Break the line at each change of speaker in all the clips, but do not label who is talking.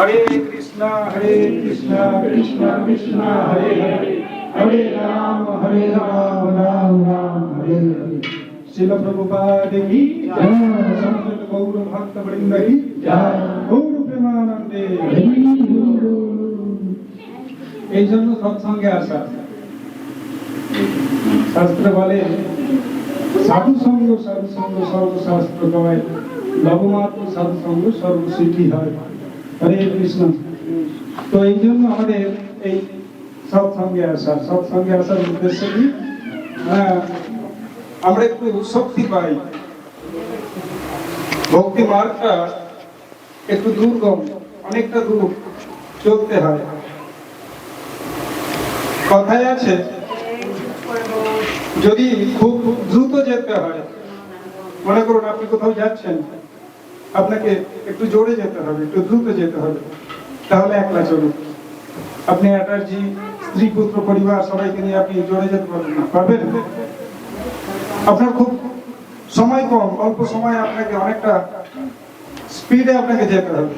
হরে কৃষ্ণ কৃষ্ণ কৃষ্ণ হরে হরে হরে রাম রাম রাম হরে হরে। শিল প্রভুপাদ কি জয়, সমবেত গৌর ভক্ত বৃন্দ কি জয়, গৌর প্রেমানন্দে। এই জন্য সৎসঙ্গে আসা। শাস্ত্র বলে সাধু সঙ্গ সর্বশাস্ত্র কয়, লবমাত্র সাধু সঙ্গ সর্বসিদ্ধি হয়। হরে কৃষ্ণ। তো এই জন্য আমাদের এই সৎসঙ্গে আসার উদ্দেশ্য কি, আমরা একটু শক্তি পাই। ভক্তি মার্গটা একটু দুর্গম, অনেকটা দূর চলতে হয়। কথায় আছে যদি খুব দ্রুত যেতে হয়, মনে করুন আপনি কোথাও যাচ্ছেন, আপনাকে একটু জোরে যেতে হবে, একটু দ্রুত যেতে হবে, তাহলে একলা চলুন। আপনি এটার্জি, স্ত্রী পুত্র পরিবার সবাইকে নিয়ে আপনি জোরে যেতে পারবেন না, পারবেন? আপনার খুব সময় কম, অল্প সময় আপনাকে অনেকটা স্পিডে আপনাকে যেতে হবে।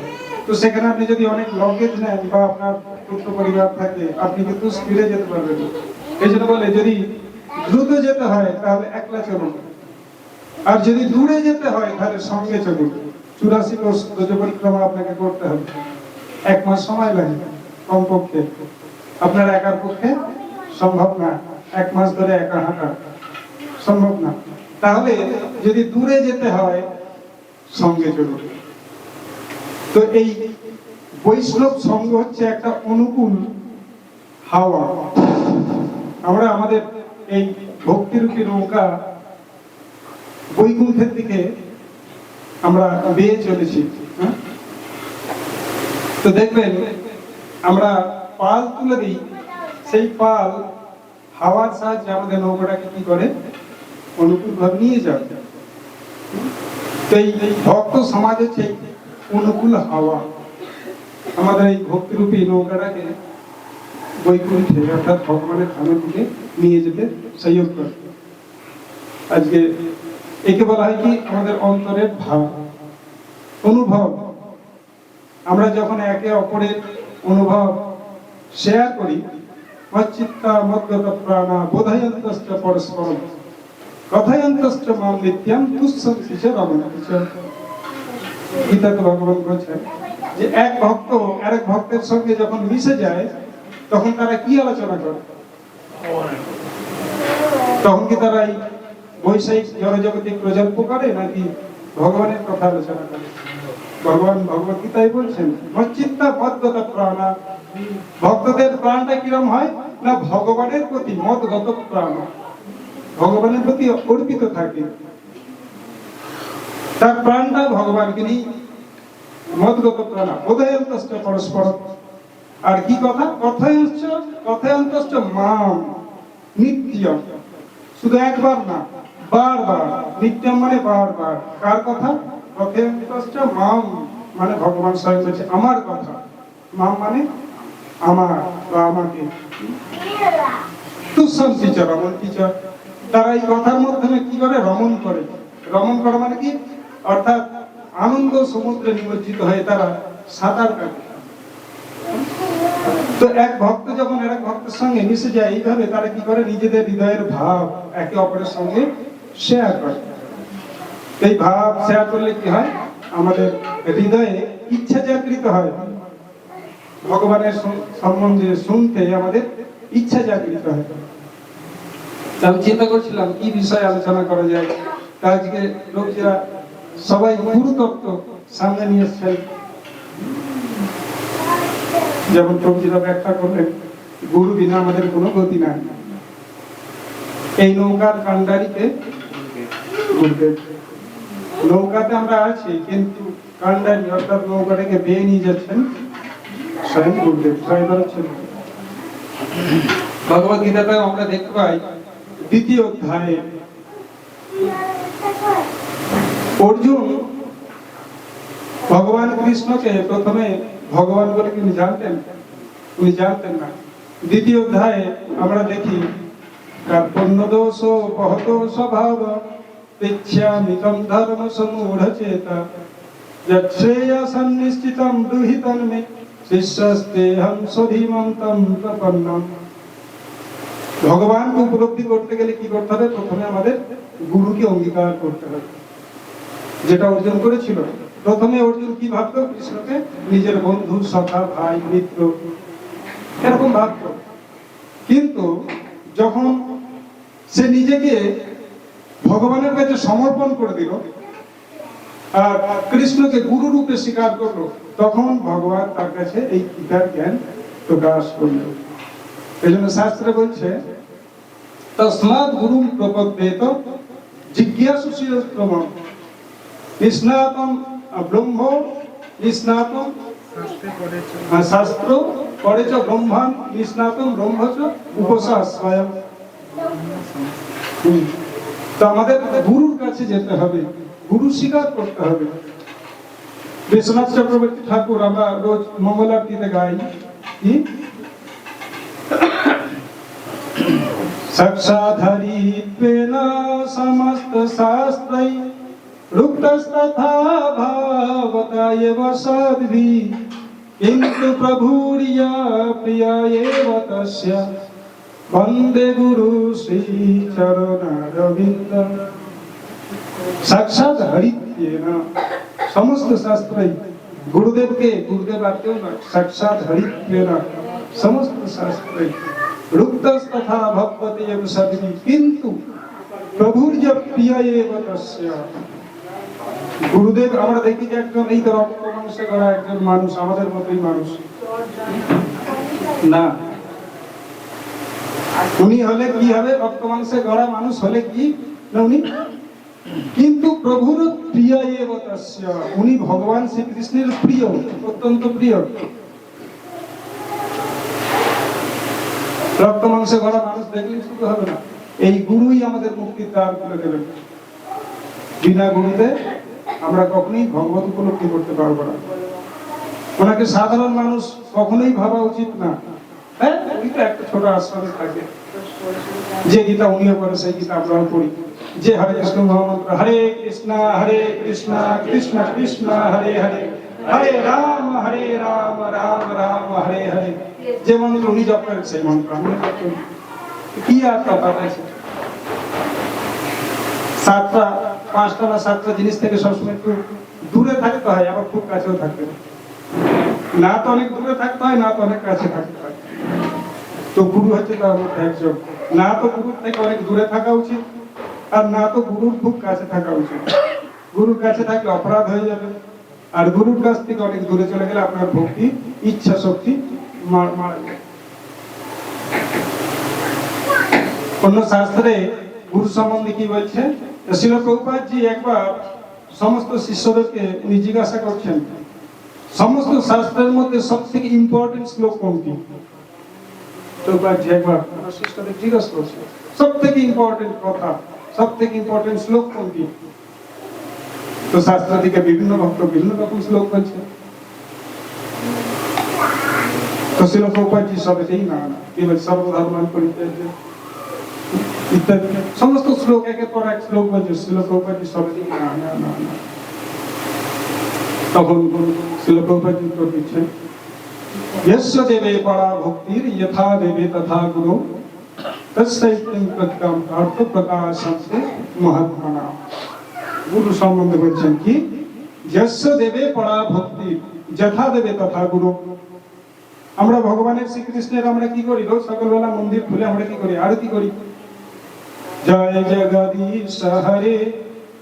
তো সেখানে আপনি যদি অনেক লগেজ নেন বা আপনার পুত্র পরিবার থাকে, আপনি কিন্তু স্পিডে যেতে পারবেন না। এই জন্য বলে যদি দ্রুত যেতে হয় তাহলে একলা চলুন, আর যদি দূরে যেতে হয় তাহলে সঙ্গে চলুন। 84 কোষ ব্রজ পরিক্রমা আপনাকে করতে হবে, 1 মাস সময় লাগে কমপক্ষে। আপনার একার পক্ষে সম্ভব না, 1 মাস ধরে একা হাঁটা সম্ভব না। তাহলে যদি দূরে যেতে হয় সঙ্গে চলুন। তো এই বৈষ্ণব সঙ্গ হচ্ছে একটা অনুকূল হাওয়া। আমরা আমাদের এই ভক্তিরূপী নৌকা বৈকুণ্ঠের দিকে আমরা বেয়ে চলেছি। তো দেখবেন আমরা পাল তুলে দিই, সেই পাল হাওয়ার সাহায্যে আমাদের নৌকাটাকে কি করে, অনুকূল ভাবে নিয়ে যাবে। তো এই ভক্ত সমাজ হচ্ছে অনুকূল হাওয়া, আমাদের এই ভক্তিরূপী নৌকাটাকে বৈকুণ্ঠে অর্থাৎ ভগবানের ধামের দিকে নিয়ে যেতে সহযোগ করে। আজকে একে বলা হয় কি আমাদের অন্তরের ভাব, অনুভব। আমরা যখন একে অপরের অনুভব শেয়ার করি, মচ্চিত্তা মদ্গত প্রাণা বোধয়ন্তশ্চ পরস্পরম কথয়ন্তশ্চ মাম নিত্যং তুষ্যন্তি চ রমন্তি চ। গীতাতে ভগবান বলেছেন যে এক ভক্ত আরেক ভক্তের সঙ্গে যখন মিশে যায় তখন তারা কি আলোচনা করে? তখন কি তারা এই বৈষয়িক জড়জাগতিক প্রজল্প করে নাকি ভগবানের কথা আলোচনা করে? ভগবান ভগবত গীতায় বলছেন মচ্চিত্তা মদ্গত প্রাণা, ভক্তদের প্রাণটা কিরম হয় না ভগবানের প্রতি মদগত প্রাণ, ভগবানের প্রতি অর্পিত থাকে, তার প্রাণটা ভগবানকে নিয়ে মদগত প্রাণ বোধয়ন্তশ্চ পরস্পর। আর কি কথা? কথয়ন্তশ্চ মাম নিত্যম, শুধু একবার না বারবার। নিত্যম মানে বারবার। কার কথা? কথয়ন্তশ্চ মাম মানে ভগবান স্বয়ং বলছে আমার কথা, মাম মানে আমার বা আমাকে। তুষ্যন্তি চ রমন্তি চ, তারা এই কথার মাধ্যমে কি করে? রমণ করে। রমণ করা মানে কি? অর্থাৎ আনন্দ সমুদ্রে নিমজ্জিত হয়ে তারা সাঁতার কাটে। তো এক ভক্ত যখন আরেক ভক্তের সঙ্গে মিশে যায় এইভাবে, তারা কি করে? নিজেদের হৃদয়ের ভাব একে অপরের সঙ্গে শেয়ার করে। এই ভাব শেয়ার করলে কি হয়? আমাদের হৃদয়ে ইচ্ছা জাগৃত হয়, ভগবানের সম্বন্ধে শুনতে আমাদের ইচ্ছা জাগৃত হয়। আমি চিন্তা করছিলাম কি বিষয়ে আলোচনা করা যায়। আজকে লোকেরা সবাই গুরু তত্ত্ব সামনে নিয়ে এসছেন, যেমন প্রভুজিরা ব্যাখ্যা করলেন গুরু বিনা আমাদের কোনো গতি নাই। এই নৌকার কান্ডারিতে গুরুদেব, নৌকাতে আমরা আছি কিন্তু কান্ডারি অর্থাৎ নৌকাটাকে বেয়ে নিয়ে যাচ্ছেন স্বয়ং গুরুদেব, স্বয়ং হচ্ছেন। ভগবত গীতাতে আমরা দেখতে পাই 2য় অধ্যায়ে অর্জুন ভগবান কৃষ্ণকে প্রথমে ভগবান বলে তিনি জানতেন না। 2য় অধ্যায়ে আমরা দেখি কার্পণ্যদোষ বহত স্বভাব ইচ্ছামিতং ধর্ম সমূঢ় চেতা যচ্ছেয়সং নিশ্চিতং দুহিতং মে শিষ্যস্তেহং স্বধীমন্तं প্রপন্নম। ভগবানকে উপলব্ধি করতে গেলে কি করতে হবে? প্রথমে আমাদের গুরুকে অঙ্গীকার করতে হবে, যেটা অর্জুন করেছিল। প্রথমে অর্জুন কি ভাবতো? কৃষ্ণকে নিজের বন্ধু, সখা, ভাই, মিত্র এরকম ভাবতো। কিন্তু যখন সে নিজেকে ভগবানের কাছে সমর্পণ করে দিল আর কৃষ্ণকে গুরু রূপে স্বীকার করলো, তখন ভগবান তার কাছে এই গীতার জ্ঞান প্রকাশ করলেন। এই জন্য শাস্ত্রে বলছে, তস্মাৎ গুরুম প্রপদ্যেত জিজ্ঞাসুষ্যতম নিষ্ণাতম ব্রহ্ম নিষ্ণাতম শাস্ত্র পড়েছ ব্রহ্মাণ নিষ্ণাতম ব্রহ্মচ উপসাস স্বয়ং। তো আমাদের গুরুর কাছে যেতে হবে, গুরু স্বীকার করতে হবে। বিশ্বনাথ চক্রবর্তী ঠাকুর আমরা রোজ মঙ্গল আরতিতে গাই কি? সাক্ষাৎ সমস্ত শাস্ত্রৈ রুক্তস্তথা ভাবতা এব সদ্ভি কিন্তু প্রভুরিয়া প্রিয়া এব তস্য বন্দে গুরু শ্রী চরণারবিন্দম। সাক্ষাৎ হরিত্বেন সমস্ত শাস্ত্রই, গুরুদেবকে গুরুদেব আর কেউ নয়, সাক্ষাৎ হরিত্বেন সমস্ত শাস্ত্রই রুক্তস্তথা ভগবতে এব সদ্ভি কিন্তু প্রভুর্য প্রিয়া এব তস্য। গুরুদেব আমরা দেখি যে একজন এই তো রক্ত মাংসে গড়া একজন মানুষ, আমাদের মতোই মানুষ না। উনি হলে কি হবে? রক্ত মাংসে গড়া মানুষ হলে কি না উনি কিন্তু প্রভুর প্রিয় এব তস্য, উনি ভগবান শ্রীকৃষ্ণের প্রিয়, অত্যন্ত প্রিয়। রক্ত মাংসে গড়া মানুষ দেখলে শুধু হবে না, এই গুরুই আমাদের মুক্তির দ্বার খুলে দেবেন। বিনা গুরুতে আমরা কখনোই ভগবত উপলব্ধি করতে পারবো না। ওনাকে সাধারণ মানুষ কখনোই ভাবা উচিত না। হ্যাঁ, উনি তো একটা ছোট আশ্রমে থাকে, যে গীতা উনিও পড়ে সেই গীতা আমরাও পড়ি, যে হরে কৃষ্ণ মহামন্ত্র হরে কৃষ্ণ কৃষ্ণ কৃষ্ণ হরে হরে হরে রাম রাম রাম হরে হরে। যে মন্ত্র উনি জপ করেন সেই মন্ত্র আমি জপ করি। কি আর তফাৎ আছে? পাঁচটা না সাতটা জিনিস থেকে সবসময় একটু দূরে থাকতে হয়, আবার খুব কাছেও থাকতে হয়। না তো অনেক দূরে থাকতে হয়, না তো অনেক কাছে থাকতে হয়। তো গুরু হচ্ছে তার মধ্যে একজন। না তো গুরুর থেকে অনেক দূরে থাকা উচিত, আর না তো গুরুর খুব কাছে থাকা উচিত। গুরুর কাছে থাকলে অপরাধ হয়ে যাবে, আর গুরুর কাছ থেকে অনেক দূরে চলে গেলে আপনার ভক্তি, ইচ্ছা শক্তি মারা যাবে। অন্য শাস্ত্রে গুরু সম্বন্ধে কি বলছে? শ্রীল প্রভুপাদ জি একবার সমস্ত শিষ্যদেরকে উনি জিজ্ঞাসা করছেন, সমস্ত শাস্ত্রের মধ্যে সবথেকে ইম্পর্টেন্ট শ্লোক কোনটি? প্রভুপাদ জি একবার শিষ্যদের জিজ্ঞাসা করছে, সবথেকে ইম্পর্টেন্ট কথা, সবথেকে ইম্পর্টেন্ট শ্লোক কোনটি? তো শাস্ত্র থেকে বিভিন্ন ভক্ত বিভিন্ন রকম শ্লোক বলছে। তো শ্রীল প্রভুপাদ জি সবেতেই না কি বলছে? সর্বধর্মান পরিত্যাজ্য ইত্যাদি সমস্ত শ্লোক একের পর এক শ্লোক বলছে। শ্রীল প্রভুপাদ জি সবেতেই না না না না। তখন শ্রীল প্রভুপাদ জি উত্তর দিচ্ছেন, यस्य देवे परा भक्तिर यथा देवे तथा गुरु तस्सैत्यं प्रत्यं अर्थ प्रकाशं से महात्मना। गुरु সম্বন্ধে বলছেন কি? यस्य देवे परा भक्ति यथा देवे तथा गुरु। আমরা ভগবানের শ্রীকৃষ্ণের আমরা কি করি? রোজ সকালবেলা মন্দির খুলে আমরা কি করি? আরতি করি। জয় জগদীশ হরে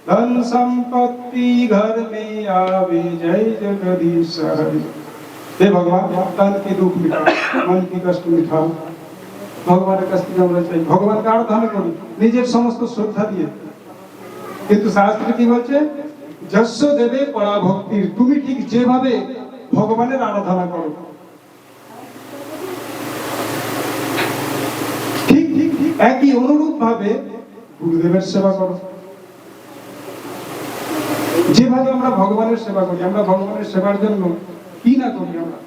ধন সম্পত্তি ঘর মে আবে, জয় জগদীশ হরে। हे भगवान, तन के दुख मिटाओ, मन की कष्ट मिटाओ। ভগবানের কাছ থেকে আমরা চাই, ভগবানকে আরাধনা করি নিজের সমস্ত শ্রদ্ধা দিয়ে। কিন্তু শাস্ত্রে কি বলছে? যস্য দেবে পরা ভক্তির, তুমি ঠিক যেভাবে ভগবানের আরাধনা করো, ঠিক একই অনুরূপ ভাবে গুরুদেবের সেবা করো। যেভাবে আমরা ভগবানের সেবা করি, আমরা ভগবানের সেবার জন্য কি না করি? আমরা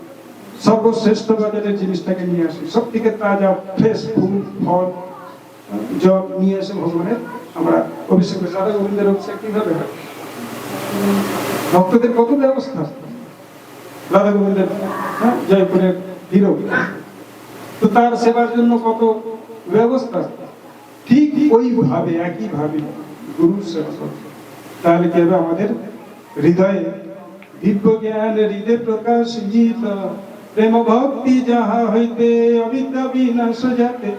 সর্বশ্রেষ্ঠ বাজারের জিনিসটাকে নিয়ে আসি, সব থেকে তাজা ফ্রেশ ফুল ফল জল নিয়ে এসে ভগবানের আমরা অভিষেক করি। রাধা গোবিন্দের অভিষেক কিভাবে হয়? ভক্তদের কত ব্যবস্থা, রাধা গোবিন্দের জয়পুরের হিরো, তো তার সেবার জন্য কত ব্যবস্থা। ঠিক ওইভাবে একইভাবে গুরুর সেবা করতে, তাহলে কি হবে? আমাদের হৃদয়ে দিব্য জ্ঞান হৃদয় প্রকাশিত, প্রেম ভক্তি যাহা হইতে অবিদ্যা বিনাশ যাতে,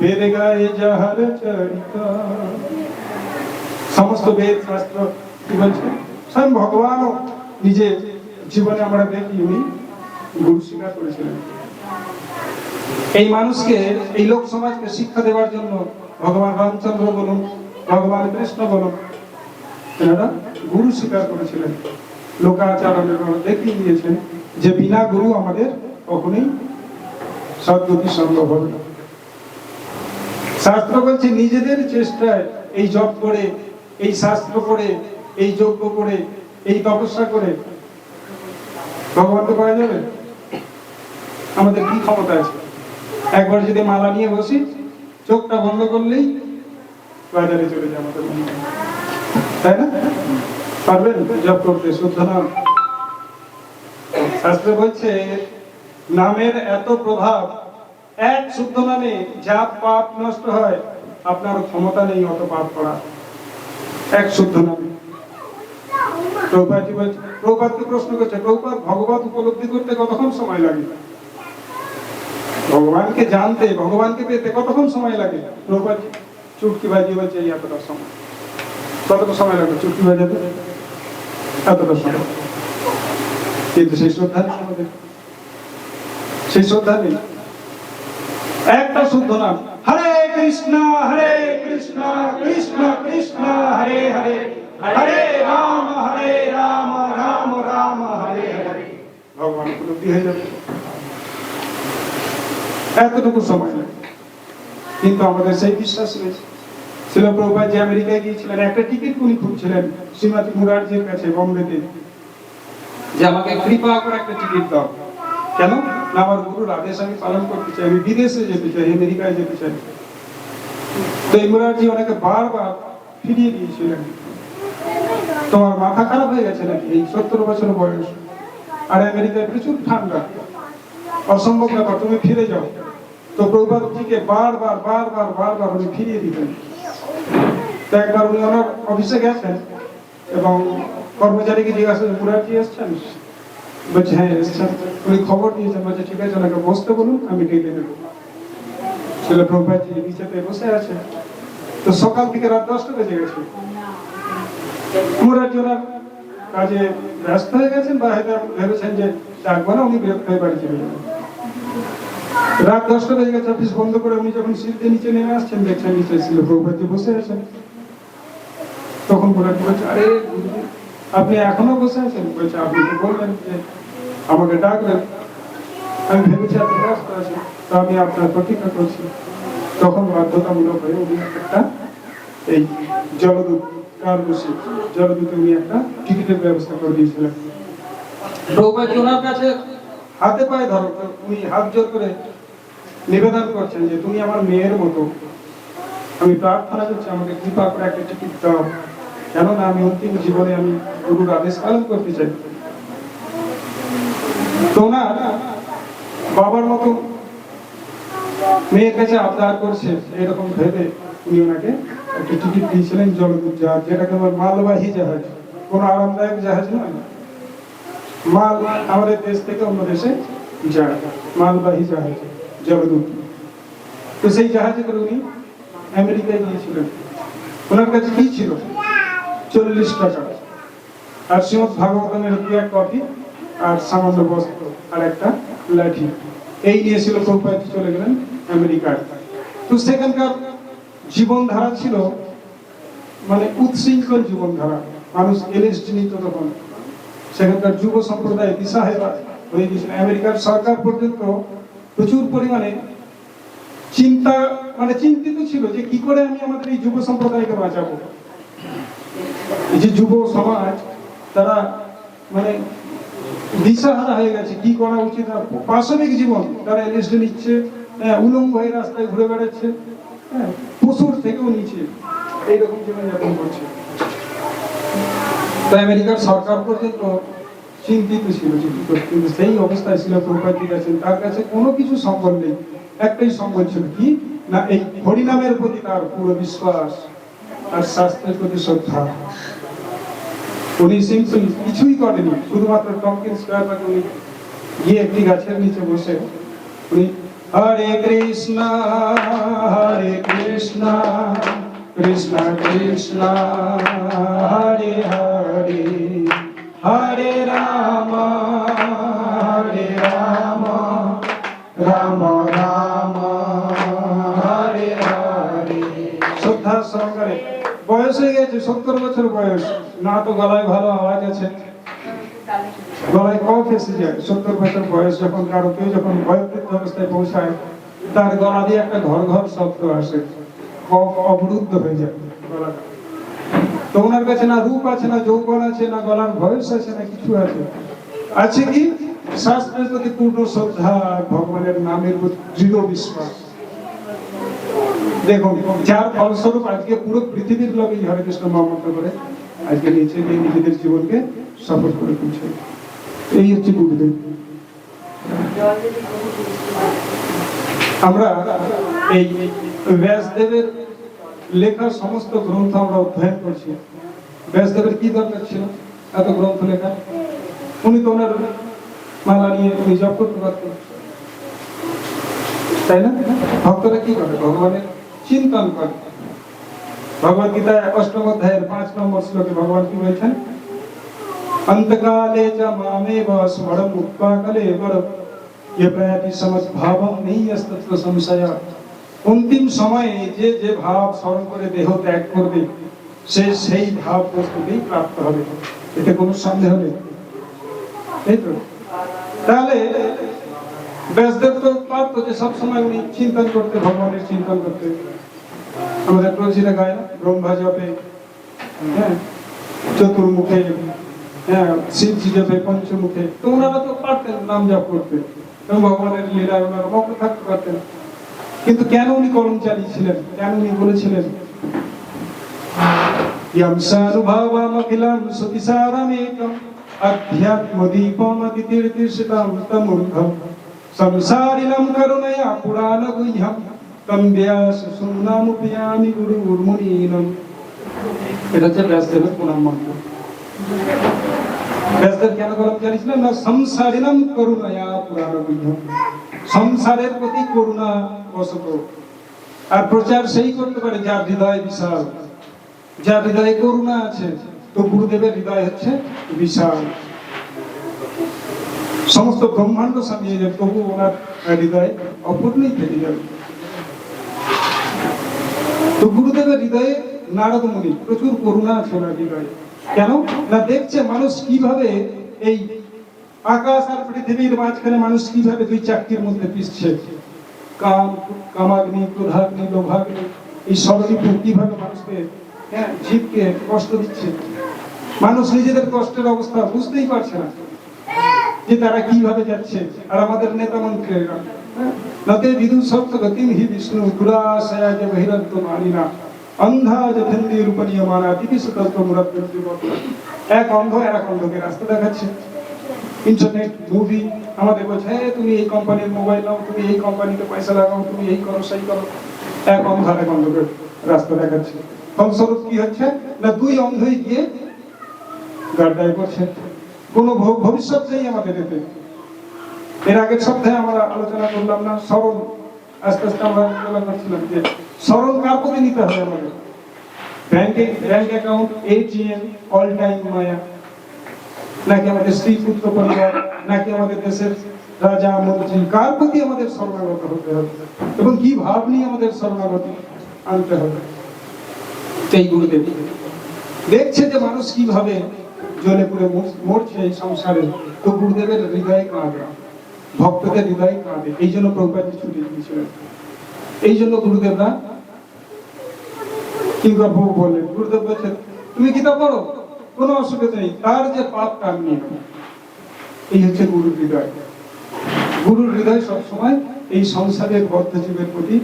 বেদ গায়ে যাহার চরিত। সমস্ত বেদ শাস্ত্র কি বলছে? স্বয়ং ভগবানও নিজে জীবনে আমরা দেখি উনি গুরু স্বীকার করেছিলেন। এই মানুষকে, এই লোক সমাজকে শিক্ষা দেওয়ার জন্য ভগবান রামচন্দ্র বলুন, ভগবান কৃষ্ণ বলুন, এনারা গুরু স্বীকার করেছিলেন। লোকাচারণের দেখিয়ে দিয়েছেন যে বিনা গুরু আমাদের কখনোই সদ্গতি সম্ভব হবে না। শাস্ত্র বলছে নিজেদের চেষ্টায় এই জপ করে, এই শাস্ত্র করে, এই যজ্ঞ করে, এই তপস্যা করে ভগবানকে পাওয়া যাবে? আমাদের কি ক্ষমতা আছে? একবার যদি মালা নিয়ে বসি, চোখটা বন্ধ করলেই বাজারে চলে যায় আমাদের, তাই না? পারবেন জপ করতে শুদ্ধ নাম? শাস্ত্রে বলছে নামের এত প্রভাব, এক শুদ্ধ নামে যা পাপ নষ্ট হয়, আপনার ক্ষমতা নেই অত পাপ করা। এক শুদ্ধ নামে। প্রভুপাদকে প্রশ্ন করছে, প্রভুপাদ ভগবত উপলব্ধি করতে কতক্ষণ সময় লাগে? ভগবানকে জানতে, ভগবানকে পেতে কতক্ষণ সময় লাগে? প্রভুপাদ চুটকি বাজিয়ে বলছে এতটা সময়। কতটা সময় লাগে চুটকি বাজাতে? এতটা সময়। কিন্তু সেই শ্রদ্ধা নেই আমাদের, সেই শ্রদ্ধা নেই। একটা শুদ্ধ নাম, হরে কৃষ্ণ কৃষ্ণ কৃষ্ণ হরে হরে, হরে রাম রাম রাম হরে হরে। ভগবান উপলব্ধি হয়ে যাবে, এতটুকু সময় লাগে। কিন্তু আমাদের সেই বিশ্বাস রয়েছে। শিল প্রভুপাদ যে আমেরিকায় গিয়েছিলেন, একটা টিকিট উনি খুঁজছিলেন শ্রীমতী মুরারজির কাছে বোম্বেতে, যে আমাকে কৃপা করে একটা টিকিট দাও। কেন না, আমার গুরুর আদেশ আমি পালন করতে চাই, আমি বিদেশে যেতে চাই, আমেরিকায় যেতে চাই। তো মুরারজি ওনাকে বারবার ফিরিয়ে দিয়েছিলেন, তোমার মাথা খারাপ হয়ে গেছে নাকি? এই 70 বছর বয়স, আর আমেরিকায় প্রচুর ঠান্ডা, অসম্ভব ব্যাপার, তুমি ফিরে যাও। তো প্রভুপাদজিকে বারবার উনি ফিরিয়ে দিতেন। তো একবার উনি ওনার অফিসে গেছেন এবং কর্মচারীকে জিজ্ঞাসা, মুরারজি এসছেন? বলছে হ্যাঁ এসছেন। উনি খবর দিয়েছেন, বলছে ঠিক আছে ওনাকে বসতে বলুন, আমি ডেকে নেব। ছিল প্রভুপাদজি নিচেতে বসে আছে। তো সকাল থেকে রাত 10টা বেজে গেছে। মুরারজি ওনার কাজে ব্যস্ত হয়ে গেছেন, বা হয়তো ভেবেছেন যে ডাকবো না, উনি বিরক্ত হয়ে বাড়ি চলে যাবেন। রাত 10টা বেজে গেছে, অফিস বন্ধ করে উনি যখন সিঁড়িতে নিচে নেমে আসছেন, দেখছেন নিচে ছিল প্রভুপাদজি বসে আছেন। তখন মুরারজি বলছে, আরে গুরুজি আপনি এখনো বসে আছেন? বলছে আপনি তো বললেন যে আমাকে ডাকবেন, আমি ভেবেছি আপনি ব্যস্ত আছেন, তো আমি আপনার প্রতীক্ষা করছি। তখন বাধ্যতামূলক হয়ে উনি একটা এই জলদূত কার বসে জলদূতে উনি একটা টিকিটের ব্যবস্থা করে দিয়েছিলেন। প্রভুপাদজি ওনার কাছে হাতে পায়ে ধরো, উনি হাত জোর করে নিবেদন করছেন যে তুমি আমার মেয়ের মতো, আমি প্রার্থনা করছি আমাকে কৃপা করে একটা টিকিট দাও, কেননা আমি অন্তিম জীবনে আমি গুরুর আদেশ পালন করতে চাই। তো না বাবার মতো মেয়ের কাছে আবদার করছে, এরকম ভেবে উনি ওনাকে একটা টিকিট দিয়েছিলেন জলদূত জাহাজ, যেটাকে আমার মালবাহী জাহাজ, কোনো আরামদায়ক জাহাজ নয়। মাল আমাদের দেশ থেকে অন্য দেশে যায়, মালবাহী জাহাজ জলদূত। তো সেই জাহাজে করে উনি আমেরিকায় গিয়েছিলেন। ওনার কাছে কি ছিল? 40 টাকা আর শ্রীমদ ভাগবতের 2 কপি আর সামান্য বস্ত্র আর একটা লাঠি, এই নিয়েছিল। প্রভুপাদ চলে গেলেন আমেরিকায়। তো সেখানকার জীবনধারা ছিল মানে উচ্ছৃঙ্খল জীবনধারা, মানুষ এলএসডি নিত তখন। সেখানকার যুব সম্প্রদায় দিশাহারা হয়ে গিয়েছিল। আমেরিকার সরকার পর্যন্ত প্রচুর পরিমাণে চিন্তিত ছিল যে কি করে আমি আমাদের এই যুব সম্প্রদায়কে বাঁচাবো। এই যে যুব সমাজ, তারা মানে দিশাহারা হয়ে গেছে, কি করা উচিত। পাশবিক জীবন, তারা এলএসডি নিচ্ছে, উলঙ্গ হয়ে রাস্তায় ঘুরে বেড়াচ্ছে, পশুর থেকেও নিচে এইরকম জীবনযাপন করছে। তো আমেরিকার সরকার পর্যন্ত চিন্তিত ছিল, কিন্তু সেই অবস্থায় ছিল প্রভুপাদ আছেন, তার কাছে কোনো কিছু সম্বল নেই, একটাই সম্বল ছিল কি না এই হরিনামের প্রতি তার পুরো বিশ্বাস আর শাস্ত্রের প্রতি শ্রদ্ধা। উনি সিম্পল কিছুই করেনি, শুধুমাত্র টমকিন্স স্কয়ারটাকে উনি গিয়ে একটি গাছের নিচে বসে উনি হরে কৃষ্ণ কৃষ্ণ কৃষ্ণ হরে হরে হরে রাম রাম রাম হরে হরে শ্রদ্ধা সহকারে। বয়স হয়ে গেছে, 70 বছর বয়স, না তো গলায় ভালো আওয়াজ আছে, গলায় কফ এসে যায়। 70 বছর বয়স যখন কারো কেউ যখন বয়োবৃদ্ধ অবস্থায় পৌঁছায়, তার গলা দিয়ে একটা ঘর ঘর শব্দ আসে, কফ অবরুদ্ধ হয়ে যায় গলাটা। তো ওনার কাছে না রূপ আছে, না যৌবন আছে, না গলার ভয়েস আছে, না কিছু আছে। আছে কি? শাস্ত্রের প্রতি পূর্ণ শ্রদ্ধা, ভগবানের নামের প্রতি দৃঢ় বিশ্বাস। দেখুন, যার ফলস্বরূপ আজকে পুরো পৃথিবীর লোক এই হরে কৃষ্ণ মহামন্ত্র করে আজকে নিচে গিয়ে নিজেদের জীবনকে সফল করে তুলছে। এই হচ্ছে গুরুদেব। আমরা এই ব্যাসদেবের লেখা সমস্ত গ্রন্থ আমরা অধ্যয়ন করছি। ব্যাসদেবের কি দরকার ছিল এত গ্রন্থ লেখা? উনি তো ওনার মালা নিয়ে উনি জপ করতে পারতেন, তাই না? ভক্তরা কি করে? ভগবানের চিন্তন করে। ভগবদ গীতায় 8ম অধ্যায়ের 5 নম্বর শ্লোকে ভগবান কি বলেছেন? অন্তকালে চ মামেব স্মরণ মুক্তা কলেবর ইয়ে প্রয়াতি সমদ্ভাবং নেইয়স্তত্র সংশয়। অন্তিম সময়ে যে যে ভাব স্মরণ করে দেহ ত্যাগ করবে, সে সেই ভাব বস্তুকেই প্রাপ্ত হবে, এতে কোনো সন্দেহ নেই। এই তো তাহলে ব্যাসদেব তো পারত যে সবসময় উনি চিন্তন করতে, ভগবানের চিন্তন করতে। আমাদের প্রভুজিরা গায় না, ব্রহ্মা জপে, হ্যাঁ, চতুর্মুখে, হ্যাঁ, শিবজি জপে পঞ্চমুখে। তো ওনারা তো পারতেন নাম জপ করতে এবং ভগবানের লীলায় ওনারা মগ্ন থাকতে পারতেন। কিন্তু কেন উনি কলম চালিয়েছিলেন? কেন উনি বলেছিলেন ইয়ামসানুভাবামখিলাম সতিসারমেকম আধ্যাত্মদীপমতিতীর্তিষ্ঠিতাম তমূর্ধম সংসারিণম করুণয়া পুরাণগুহ্যম তম ব্যাস সুনামুপয়ামি গুরুর্মুনীনম। এটা হচ্ছে ব্যাসদেবের প্রণাম মন্ত্র। ব্যাসদেব কেন কলম চালিয়েছিলেন? না সংসারিণম করুণয়া পুরাণগুহ্যম, সংসারের প্রতি করুণা বশত। আর প্রচার সেই করতে পারে যার হৃদয় বিশাল, যার হৃদয়ে করুণা আছে। তো গুরুদেবের হৃদয় হচ্ছে বিশাল, সমস্ত ব্রহ্মাণ্ড সামিয়ে যাবে, তবু ওনার হৃদয় অপূর্ণই থেকে যাবে। তো গুরুদেবের হৃদয়ে নারদ মুনি প্রচুর করুণা আছে ওনার হৃদয়ে। কেন না দেখছে মানুষ কিভাবে এই আকাশ আর পৃথিবীর মাঝখানে মানুষ কিভাবে দুই চাকতির মধ্যে পিছছে। কাম, কামাগ্নি, ক্রোধাগ্নি, লোভাগ্নি, এই সরলিপু কিভাবে মানুষকে, হ্যাঁ, জীবকে কষ্ট দিচ্ছে। মানুষ নিজেদের কষ্টের অবস্থা বুঝতেই পারছে না যে তারা কিভাবে যাচ্ছে। আর আমাদের নেতা মন্ত্রীরা নতে বিদুষত্ব গতিম হি বিষ্ণু দুরাশয়া যে বহিরন্ত মানিনা অন্ধা যথেন্দি রূপনীয়মানা দিবিসতত্ব মুরাত্মৃব। এক অন্ধ এক অন্ধকে রাস্তা দেখাচ্ছে। ইন্টারনেট, মুভি আমাদের বলছে, হ্যাঁ তুমি এই কোম্পানির মোবাইল নাও, তুমি এই কোম্পানিতে পয়সা লাগাও, তুমি এই করো সেই করো। এক অন্ধ এক অন্ধকে রাস্তা দেখাচ্ছে। ফলস্বরূপ কি হচ্ছে না দুই অন্ধই গিয়ে গাড্ডায় পড়ছে। কোনো ভবিষ্যৎ নেই আমাদের এতে। এর আগের সপ্তাহে আমরা আলোচনা করলাম না স্মরণ, আস্তে আস্তে আমরা আলোচনা করছিলাম যে স্মরণ কার প্রতি নিতে হবে আমাদের? Bank account, ATM, all time মায়া, নাকি আমাদের স্ত্রী পুত্র পরিবার, নাকি আমাদের দেশের রাজা মন্ত্রী? কার প্রতি আমাদের শরণাগত হতে হবে এবং কি ভাব নিয়ে আমাদের শরণাগতি আনতে হবে? সেই গুরুদেব দেখছে যে মানুষ কিভাবে জ্বলে পুড়ে মরছে এই সংসারে। তো গুরুদেবের হৃদয় কাঁদে, ভক্তদের হৃদয় কাঁদে। এই জন্য প্রভুপাদ ছুটি দিয়েছিলেন। এই জন্য গুরুদেবরা কিংকর প্রভু বললেন, গুরুদেব বলছেন তুমি গীতা পড়ো, কোনো অসুবিধা নেই, তার যে পাপ তার নিয়ে। এই হচ্ছে গুরুর হৃদয়। গুরুর হৃদয় সবসময় এই সংসারের বদ্ধ জীবের প্রতি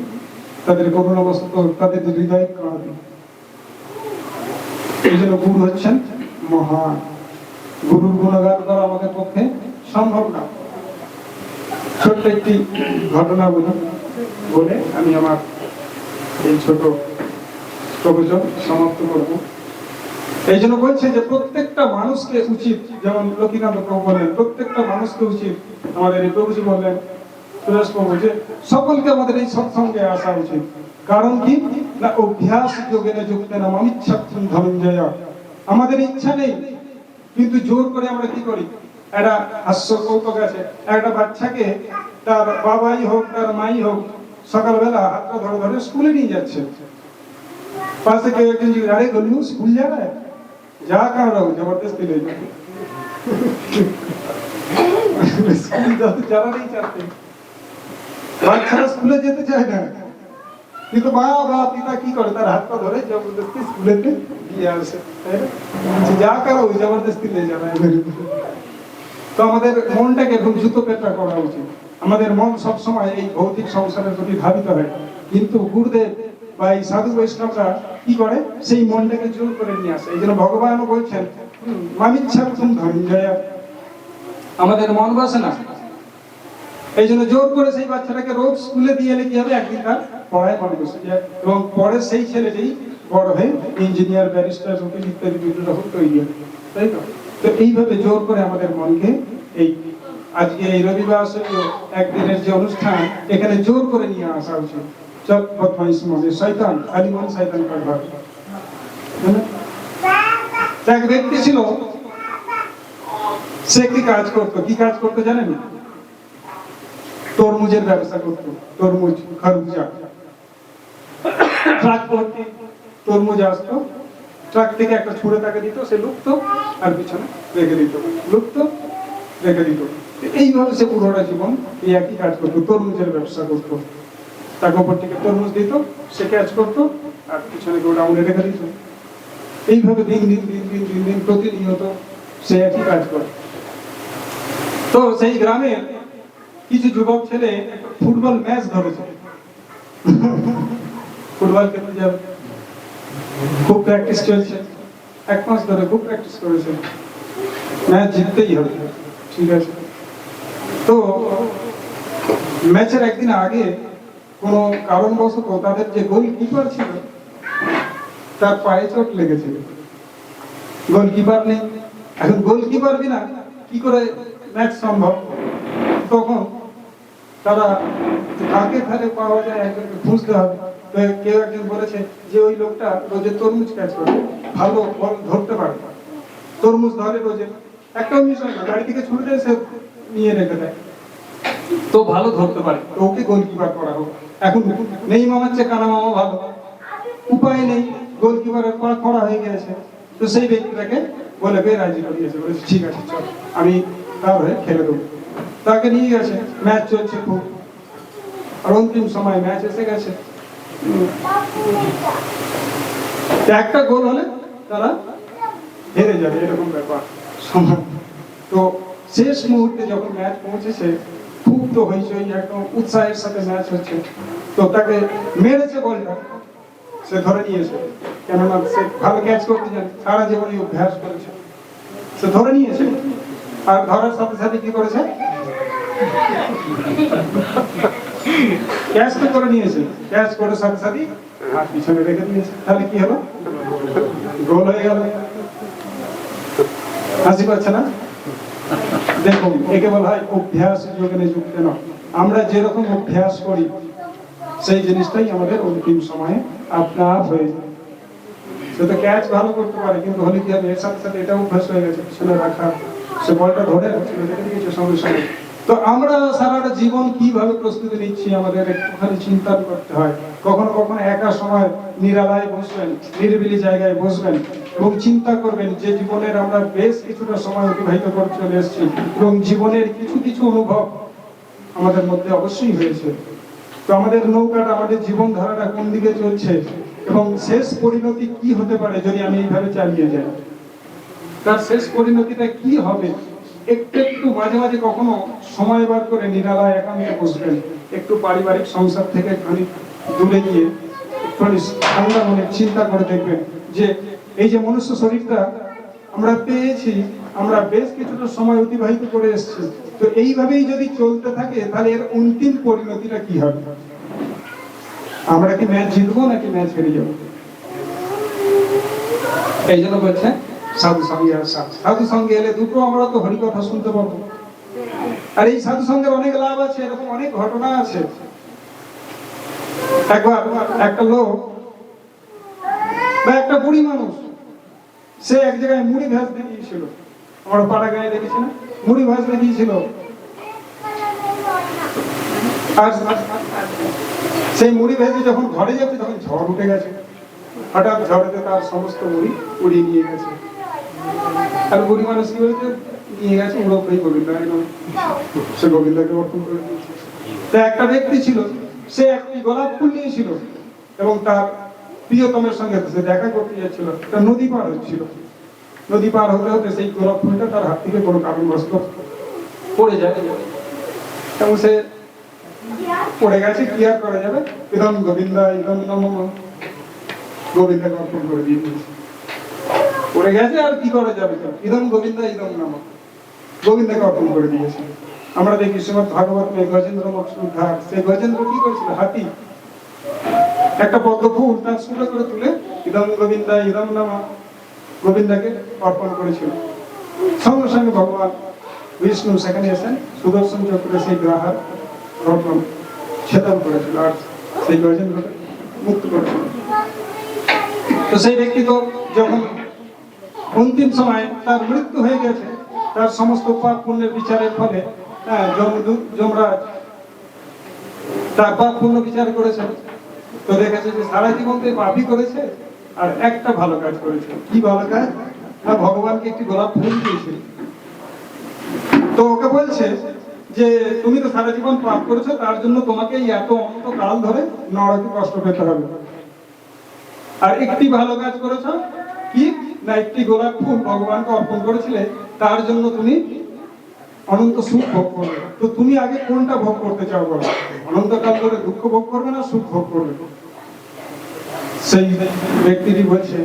তাদের করুণাবশত তাদের হৃদয় কাঁদে। এই জন্য গুরু হচ্ছেন মহান। গুরুর গুণগান করা আমাদের পক্ষে সম্ভব না। ছোট্ট একটি ঘটনা বলে আমি আমার এই ছোট প্রবচন সমাপ্ত করব। এই জন্য বলছে যে প্রত্যেকটা মানুষকে উচিত, যেমন লক্ষ্মীকান্ত প্রভু বলেন, প্রত্যেকটা মানুষকে উচিত, আমাদের এই প্রভুজি বললেন, সুরেশ প্রভু, যে সকলকে আমাদের এই সৎসঙ্গে আসা উচিত। কারণ কি না, অভ্যাস যোগেনে যুক্তেন অনিচ্ছাত্ম ধনঞ্জয়। আমাদের ইচ্ছা নেই, কিন্তু জোর করে আমরা কি করি? একটা হাস্য কৌতুক আছে, একটা বাচ্চাকে তার বাবাই হোক তার মাই হোক সকালবেলা হাতটা ধরে ধরে স্কুলে নিয়ে যাচ্ছে। পাশে কেউ একজন জিজ্ঞেস, আরে গলু স্কুল যা রা হ্যায়? যা কর রहा हूं जबरदस्ती ले जाओ। स्कूल जाना नहीं चाहते, বাচ্চারা স্কুলে যেতে চায় না, কিন্তু মা বা পিতা কি করে? তার হাত পা ধরে জবরদস্তি স্কুলেতে দিয়ে আসে, তাই না? যা করো জবরদস্তি ले जाना है। তো আমাদের মনটাকে একদম জুতো পেটা করা উচিত। আমাদের মন সবসময় এই ভৌতিক সংসারের প্রতি ধাবিত হয়, কিন্তু গুরুদেব বা এই সাধু বৈষ্ণবরা কি করে? সেই মনটাকে জোর করে নিয়ে আসে। এই জন্য ভগবানও বলছেন, মামিচ্ছাত্ম ধনঞ্জয়, আমাদের মন বসে না। এই জন্য জোর করে সেই বাচ্চাটাকে রোজ স্কুলে দিয়ে এলে কি হবে? একদিন তার পড়ায় মনে বসে যায়, এবং পরে সেই ছেলেটাই বড় হয়ে ইঞ্জিনিয়ার, ব্যারিস্টার, উকিল ইত্যাদি বিভিন্ন রকম তৈরি হয়, তাই তো? তো এইভাবে জোর করে আমাদের মনকে, এই আজকে এই রবিবার একদিনের যে অনুষ্ঠান, এখানে জোর করে নিয়ে আসা উচিত। চল বদমাইশ মনে শয়তান, খালি মন শয়তান কার ঘর। এক ব্যক্তি ছিল, সে একটি কাজ করতো। কি কাজ করতো জানেন? তরমুজের ব্যবসা করতো। তরমুজ, খরবুজা, ট্রাক ভর্তি তরমুজ আসতো, ট্রাক থেকে একটা ছুঁড়ে তাকে দিত, সে লুকতো আর পিছনে রেখে দিত, লুকতো রেখে দিত। এইভাবে সে পুরোটা জীবন এই একই কাজ করতো, তরমুজের ব্যবসা করতো। তাকে উপর থেকে তরমুজ দিত, সে ক্যাচ করতো আর পিছনে গোডাউনে রেখে দিত। এইভাবে দিন দিন দিন দিন দিন দিন প্রতিনিয়ত সে একই কাজ করে। তো সেই গ্রামে কিছু যুবক ছেলে একটা ফুটবল ম্যাচ ধরেছে। ফুটবল খেলতে যাবে, খুব প্র্যাকটিস চলছে, 1 মাস ধরে খুব প্র্যাকটিস করেছে, ম্যাচ জিততেই হবে, ঠিক আছে। তো ম্যাচের একদিন আগে কোনো কারণবশত তাদের যে গোলকিপার ছিল তার পায়ে চোট লেগেছিল। গোলকিপার নেই, এখন গোলকিপার বিনা কি করে ম্যাচ সম্ভব? তখন তারা কাকে ফেলে পাওয়া যায় একজনকে খুঁজতে হবে। তো কেউ একজন বলেছে যে ওই লোকটা রোজে তরমুজ ক্যাচ করে, ভালো বল ধরতে পারে, তরমুজ ধরে রোজে, একটাও মিস হয় না, গাড়ি থেকে ছুটে দেয়, সে নিয়ে রেখে দেয়, তো ভালো ধরতে পারে, তো ওকে গোলকিপার করা হোক। এখন নেই মামার চেয়ে কানা মামা ভালো, উপায় নেই, গোলকিপারের করা হয়ে গেছে। তো সেই ব্যক্তিটাকে বলে রাজি করিয়েছে, বলেছে ঠিক আছে চল আমি তার হয়ে খেলে দেবো। তাকে নিয়ে গেছে, ম্যাচ চলছে খুব, আর অন্তিম সময় ম্যাচ এসে গেছে, একটা গোল হলে তারা হেরে যাবে, এরকম ব্যাপার সময়। তো শেষ মুহূর্তে যখন ম্যাচ পৌঁছেছে, খুব তো হইচই, একদম উৎসাহের সাথে ম্যাচ হচ্ছে। তো তাকে মেরেছে বলটা, সে ধরে নিয়েছে, কেননা সে ভালো ক্যাচ করতে জানে, সারা জীবনই অভ্যাস করেছে, সে ধরে নিয়েছে। আর ধরার সাথে সাথে কি করেছে? ক্যাচ তো করে নিয়েছে, ক্যাচ করে সাথে সাথে হাত পিছনে রেখে দিয়েছে। তাহলে কি হলো? গোল হয়ে গেল। হাসি পাচ্ছে না? দেখুন, একে বলা হয় অভ্যাস যোগেনে যুক্ত নয়। আমরা যেরকম অভ্যাস করি সেই জিনিসটাই আমাদের অন্তিম সময়ে আপনা আপ হয়ে যায়। সে তো ক্যাচ ভালো করতে পারে, কিন্তু হলে কি হবে? এর সাথে সাথে এটা অভ্যাস হয়ে গেছে পিছনে রাখা, সে বলটা ধরে রেখে দিয়েছে সঙ্গে সঙ্গে। তো আমরা সারাটা জীবন কিভাবে প্রস্তুতি নিচ্ছি আমাদের একটুখানি চিন্তা করতে হয়। কখনো কখনো একা সময় নিরালায় বসবেন, নিরিবিলি জায়গায় বসবেন এবং চিন্তা করবেন যে জীবনের আমরা বেশ কিছুটা সময় অতিবাহিত করে চলে এসেছি, এবং জীবনের কিছু কিছু অনুভব আমাদের মধ্যে অবশ্যই হয়েছে। তো আমাদের নৌকাটা, আমাদের জীবন ধারাটা কোন দিকে চলছে এবং শেষ পরিণতি কি হতে পারে যদি আমি এইভাবে চালিয়ে যাই, তার শেষ পরিণতিটা কি হবে? একটু একটু মাঝে মাঝে কখনো সময় বার করে নিরালায় একান্তে বসবেন, একটু পারিবারিক সংসার থেকে খানিক দূরে গিয়ে একটুখানি ঠান্ডা মনে চিন্তা করে দেখবেন যে এই যে মনুষ্য শরীরটা আমরা পেয়েছি, আমরা বেশ কিছুটা সময় অতিবাহিত করে এসেছি, তো এইভাবেই যদি চলতে থাকে তাহলে এর অন্তিম পরিণতিটা কি হবে? আমরা কি ম্যাচ জিতবো নাকি ম্যাচ হেরে যাবো? এই জন্য বলছে সাধু সঙ্গে আর সাধু সঙ্গে এলে দুটো আমরা তো হরিকথা শুনতে পাবো। আর এই সাধু সঙ্গের অনেক লাভ আছে, এরকম অনেক ঘটনা আছে। একবার একটা লোক বা একটা বুড়ি মানুষ, সে এক জায়গায় মুড়ি ভাজতে গিয়েছিল। আমরা পাড়া গায়ে দেখেছি না, মুড়ি ভাজতে গিয়েছিল। আর সেই মুড়ি ভেজে যখন ঘরে যাচ্ছে তখন ঝড় উঠে গেছে। হঠাৎ ঝড়েতে তার সমস্ত মুড়ি উড়িয়ে নিয়ে গেছে। আর বুড়ি মানুষ কি বলছে, নিয়ে গেছে উড়োই গোবিন্দ, সে গোবিন্দকে অর্পণ করে দিয়েছে। তা একটা ব্যক্তি ছিল, সে একটি গোলাপ ফুল নিয়েছিল এবং তার প্রিয়তমের সঙ্গে সে দেখা করতে যাচ্ছিল। একটা নদী পার হচ্ছিল, নদী পার হতে হতে সেই গোলাপ ফুলটা তার হাত থেকে কোনো কারণবশত পড়ে যায় এবং সে পড়ে গেছে। কি আর করা যাবে, ইদম গোবিন্দা ইদম নমঃ, গোবিন্দকে অর্পণ করে দিয়ে দিয়েছে। পড়ে গেছে আর কি করা যাবে, ইদম গোবিন্দা ইদম নমঃ, গোবিন্দকে অর্পণ করে দিয়েছে। আমরা দেখি শ্রীমদ ভাগবত মে গজেন্দ্র মকসুদ্ধার, সেই গজেন্দ্র কি করেছিল, হাতি একটা পদ্ম ফুল তার সুরে করে তুলে ইদম গোবিন্দা ইদম নমঃ গোবিন্দকে অর্পণ করেছিল। সঙ্গে সঙ্গে ভগবান বিষ্ণু সেখানে এসে সুদর্শন চক্রে সেই গ্রাহার রত্ন ছেদন করেছিল আর সেই গজেন্দ্রকে মুক্ত করেছিল। তো সেই ব্যক্তি তো যখন অন্তিম সময় তার মৃত্যু হয়ে গেছে, তার সমস্ত পাপ পুণ্যের বিচারের ফলে যমরাজ তার পাপ পুণ্য বিচার করেছে। তো দেখেছে যে সারা জীবন তো পাপই করেছে আর একটা ভালো কাজ করেছে। কি ভালো কাজ? না, ভগবানকে একটি গোলাপ ফুল দিয়েছে। তো ওকে বলছে যে তুমি তো সারা জীবন পাপ করেছো, তার জন্য তোমাকে এত অনন্ত কাল ধরে নরকে কষ্ট পেতে হবে। আর একটি ভালো কাজ করেছো, কি না, একটি গোলাপ ফুল ভগবানকে অর্পণ করেছিলে, তার জন্য তুমি অনন্ত সুখ ভোগ করবে। তো তুমি আগে কোনটা ভোগ করতে চাও বলো? অনন্তকাল ধরে দুঃখ ভোগ করবে না সুখ ভোগ করবে? সেই ব্যক্তিটি বলছে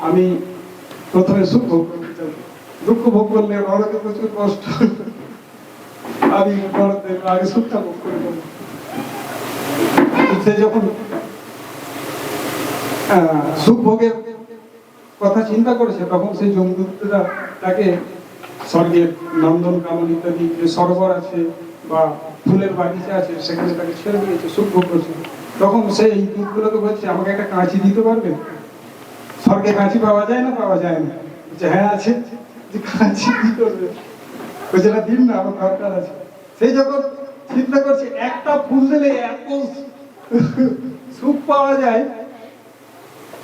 আমি প্রথমে সুখ ভোগ করতে চাই, দুঃখ ভোগ করলে নরকে প্রচুর কষ্ট, আমি আগে সুখটা ভোগ করে দেবো। সে যখন সুখ ভোগের কথা চিন্তা করেছে তখন সেই যমদূতরা তাকে স্বর্গের নন্দন কানন ইত্যাদি যে সরোবর আছে বা ফুলের বাগিচা আছে সেখানে তাকে ছেড়ে দিয়েছে, সুখ ভোগ করছে। তখন সেই দূতগুলোকে বলছে আমাকে একটা কাঁচি দিতে পারবে? স্বর্গে কাঁচি পাওয়া যায় না, পাওয়া যায় না? বলছে হ্যাঁ আছে। যে কাঁচি কি করবে? বলছে না, দিন না, আমার দরকার আছে। সেই যখন চিন্তা করছে একটা ফুল দিলে এত সুখ পাওয়া যায়,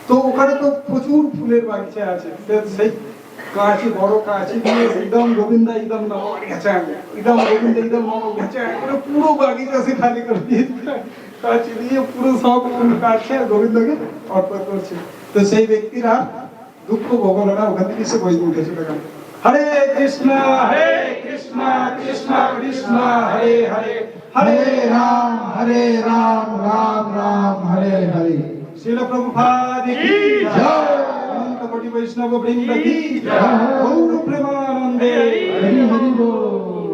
তো ওখানে তো প্রচুর ফুলের বাগিচা আছে। সেই কাঁচি, বড় কাঁচি দিয়ে ইদম গোবিন্দা ইদম নমঃ গেছে, ইদম গোবিন্দা ইদম নমঃ গেছে, পুরো বাগিচা সে খালি করে দিয়েছে। কাঁচি দিয়ে পুরো সব ফুল কাটছে আর গোবিন্দকে অর্পণ করছে। তো সেই ব্যক্তিরা দুঃখ ভোগ হলো না, ওখান থেকে সে বইতে উঠেছিল। হরে কৃষ্ণ কৃষ্ণ কৃষ্ণ হরে হরে, হরে রাম রাম রাম হরে হরে। শ্রীল প্রভুপাদ কি জয়, অনন্ত কোটি বৈষ্ণব বৃন্দ কি জয়, গৌর প্রেমানন্দে হরি হরি বল।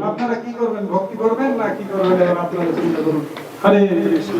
আপনারা কি করবেন, ভক্তি করবেন না কি করবেন, আপনারা চিন্তা করুন। হরে কৃষ্ণ।